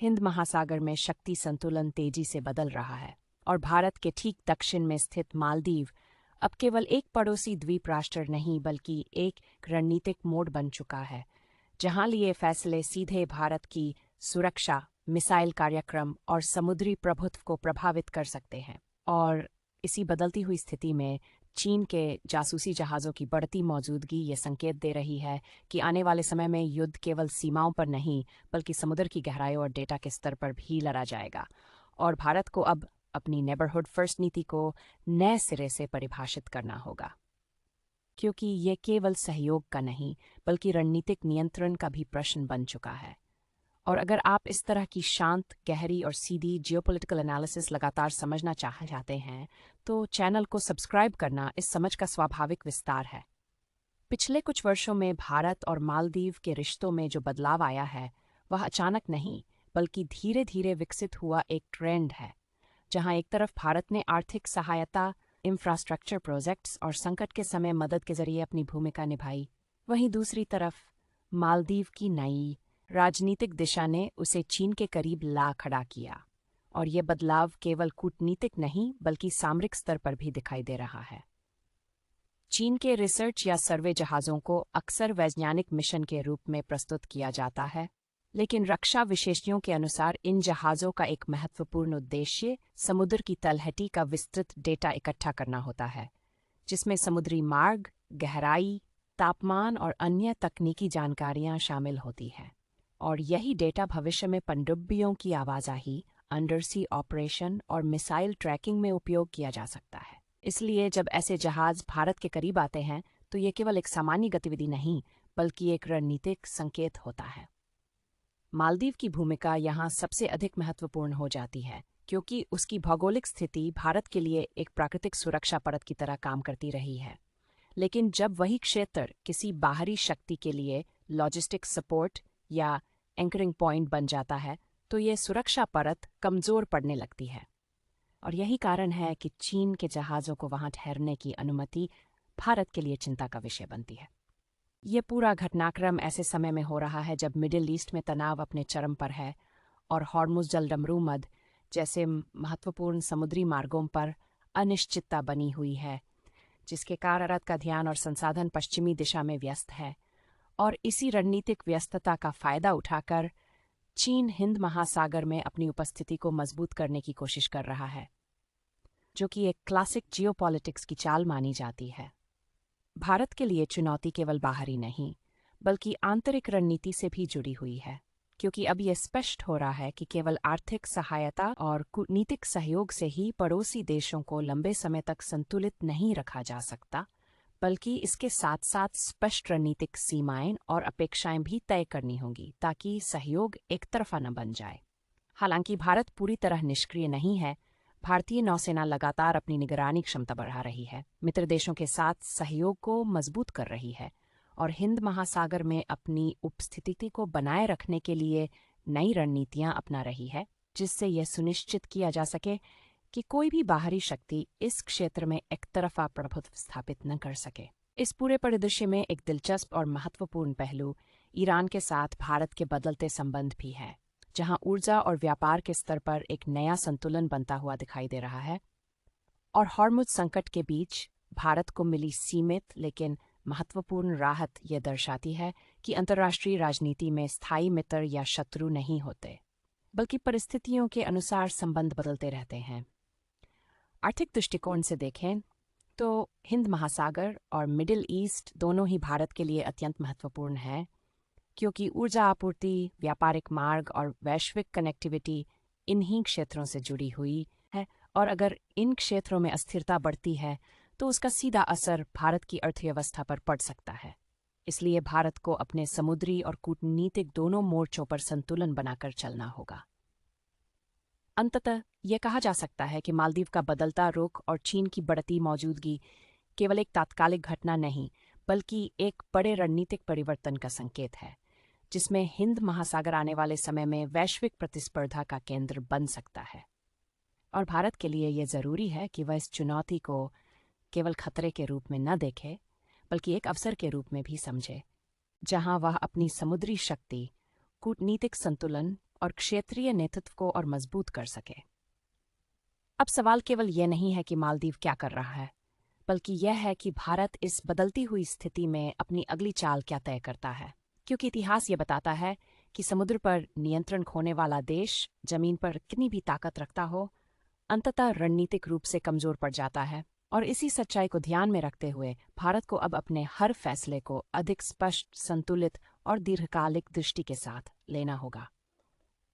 हिंद महासागर में शक्ति संतुलन तेजी से बदल रहा है और भारत के ठीक दक्षिण में स्थित मालदीव अब केवल एक पड़ोसी द्वीप राष्ट्र नहीं बल्कि एक रणनीतिक मोड़ बन चुका है, जहां लिए फैसले सीधे भारत की सुरक्षा, मिसाइल कार्यक्रम और समुद्री प्रभुत्व को प्रभावित कर सकते हैं। और इसी बदलती हुई स्थिति में चीन के जासूसी जहाज़ों की बढ़ती मौजूदगी ये संकेत दे रही है कि आने वाले समय में युद्ध केवल सीमाओं पर नहीं बल्कि समुद्र की गहराइयों और डेटा के स्तर पर भी लड़ा जाएगा। और भारत को अब अपनी नेबरहुड फर्स्ट नीति को नए सिरे से परिभाषित करना होगा, क्योंकि ये केवल सहयोग का नहीं बल्कि रणनीतिक नियंत्रण का भी प्रश्न बन चुका है। और अगर आप इस तरह की शांत, गहरी और सीधी जियोपॉलिटिकल एनालिसिस लगातार समझना चाहते हैं, तो चैनल को सब्सक्राइब करना इस समझ का स्वाभाविक विस्तार है। पिछले कुछ वर्षों में भारत और मालदीव के रिश्तों में जो बदलाव आया है, वह अचानक नहीं बल्कि धीरे धीरे विकसित हुआ एक ट्रेंड है, जहां एक तरफ भारत ने आर्थिक सहायता, इंफ्रास्ट्रक्चर प्रोजेक्ट्स और संकट के समय मदद के जरिए अपनी भूमिका निभाई, वहीं दूसरी तरफ मालदीव की नई राजनीतिक दिशा ने उसे चीन के करीब ला खड़ा किया। और ये बदलाव केवल कूटनीतिक नहीं बल्कि सामरिक स्तर पर भी दिखाई दे रहा है। चीन के रिसर्च या सर्वे जहाज़ों को अक्सर वैज्ञानिक मिशन के रूप में प्रस्तुत किया जाता है, लेकिन रक्षा विशेषज्ञों के अनुसार इन जहाज़ों का एक महत्वपूर्ण उद्देश्य समुद्र की तलहटी का विस्तृत डेटा इकट्ठा करना होता है, जिसमें समुद्री मार्ग, गहराई, तापमान और अन्य तकनीकी जानकारियां शामिल होती हैं। और यही डेटा भविष्य में पनडुब्बियों की आवाजाही, अंडरसी ऑपरेशन और मिसाइल ट्रैकिंग में उपयोग किया जा सकता है। इसलिए जब ऐसे जहाज भारत के करीब आते हैं तो ये केवल एक सामान्य गतिविधि नहीं बल्कि एक रणनीतिक संकेत होता है। मालदीव की भूमिका यहाँ सबसे अधिक महत्वपूर्ण हो जाती है, क्योंकि उसकी भौगोलिक स्थिति भारत के लिए एक प्राकृतिक सुरक्षा परत की तरह काम करती रही है। लेकिन जब वही क्षेत्र किसी बाहरी शक्ति के लिए लॉजिस्टिक सपोर्ट या एंकरिंग पॉइंट बन जाता है, तो ये सुरक्षा परत कमजोर पड़ने लगती है। और यही कारण है कि चीन के जहाज़ों को वहां ठहरने की अनुमति भारत के लिए चिंता का विषय बनती है। ये पूरा घटनाक्रम ऐसे समय में हो रहा है जब मिडिल ईस्ट में तनाव अपने चरम पर है और हॉर्मुज़ जलडमरू मध्य जैसे महत्वपूर्ण समुद्री मार्गों पर अनिश्चितता बनी हुई है, जिसके कारण भारत का ध्यान और संसाधन पश्चिमी दिशा में व्यस्त है। और इसी रणनीतिक व्यस्तता का फायदा उठाकर चीन हिंद महासागर में अपनी उपस्थिति को मजबूत करने की कोशिश कर रहा है, जो कि एक क्लासिक जियोपॉलिटिक्स की चाल मानी जाती है। भारत के लिए चुनौती केवल बाहरी नहीं बल्कि आंतरिक रणनीति से भी जुड़ी हुई है, क्योंकि अब यह स्पष्ट हो रहा है कि केवल आर्थिक सहायता और कूटनीतिक सहयोग से ही पड़ोसी देशों को लंबे समय तक संतुलित नहीं रखा जा सकता, बल्कि इसके साथ साथ स्पष्ट रणनीतिक सीमाएं और अपेक्षाएं भी तय करनी होंगी ताकि सहयोग एक तरफा न बन जाए। हालांकि भारत पूरी तरह निष्क्रिय नहीं है। भारतीय नौसेना लगातार अपनी निगरानी क्षमता बढ़ा रही है, मित्र देशों के साथ सहयोग को मजबूत कर रही है और हिंद महासागर में अपनी उपस्थिति को बनाए रखने के लिए नई रणनीतियां अपना रही है, जिससे यह सुनिश्चित किया जा सके कि कोई भी बाहरी शक्ति इस क्षेत्र में एक तरफा प्रभुत्व स्थापित न कर सके। इस पूरे परिदृश्य में एक दिलचस्प और महत्वपूर्ण पहलू ईरान के साथ भारत के बदलते संबंध भी है, जहां ऊर्जा और व्यापार के स्तर पर एक नया संतुलन बनता हुआ दिखाई दे रहा है। और हॉर्मुज़ संकट के बीच भारत को मिली सीमित लेकिन महत्वपूर्ण राहत यह दर्शाती है कि अंतर्राष्ट्रीय राजनीति में स्थायी मित्र या शत्रु नहीं होते, बल्कि परिस्थितियों के अनुसार संबंध बदलते रहते हैं। आर्थिक दृष्टिकोण से देखें तो हिंद महासागर और मिडिल ईस्ट दोनों ही भारत के लिए अत्यंत महत्वपूर्ण है, क्योंकि ऊर्जा आपूर्ति, व्यापारिक मार्ग और वैश्विक कनेक्टिविटी इन्हीं क्षेत्रों से जुड़ी हुई है। और अगर इन क्षेत्रों में अस्थिरता बढ़ती है तो उसका सीधा असर भारत की अर्थव्यवस्था पर पड़ सकता है। इसलिए भारत को अपने समुद्री और कूटनीतिक दोनों मोर्चों पर संतुलन बनाकर चलना होगा। अंततः यह कहा जा सकता है कि मालदीव का बदलता रुख और चीन की बढ़ती मौजूदगी केवल एक तात्कालिक घटना नहीं बल्कि एक बड़े रणनीतिक परिवर्तन का संकेत है, जिसमें हिंद महासागर आने वाले समय में वैश्विक प्रतिस्पर्धा का केंद्र बन सकता है। और भारत के लिए यह जरूरी है कि वह इस चुनौती को केवल खतरे के रूप में न देखे बल्कि एक अवसर के रूप में भी समझे, जहां वह अपनी समुद्री शक्ति, कूटनीतिक संतुलन और क्षेत्रीय नेतृत्व को और मजबूत कर सके। अब सवाल केवल यह नहीं है कि मालदीव क्या कर रहा है, बल्कि यह है कि भारत इस बदलती हुई स्थिति में अपनी अगली चाल क्या तय करता है, क्योंकि इतिहास ये बताता है कि समुद्र पर नियंत्रण खोने वाला देश जमीन पर कितनी भी ताकत रखता हो, अंततः रणनीतिक रूप से कमजोर पड़ जाता है। और इसी सच्चाई को ध्यान में रखते हुए भारत को अब अपने हर फैसले को अधिक स्पष्ट, संतुलित और दीर्घकालिक दृष्टि के साथ लेना होगा।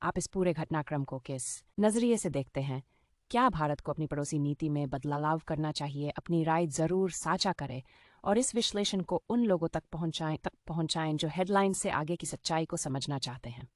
आप इस पूरे घटनाक्रम को किस नजरिए से देखते हैं? क्या भारत को अपनी पड़ोसी नीति में बदलाव करना चाहिए? अपनी राय जरूर साझा करें और इस विश्लेषण को उन लोगों तक पहुंचाएं जो हेडलाइन से आगे की सच्चाई को समझना चाहते हैं।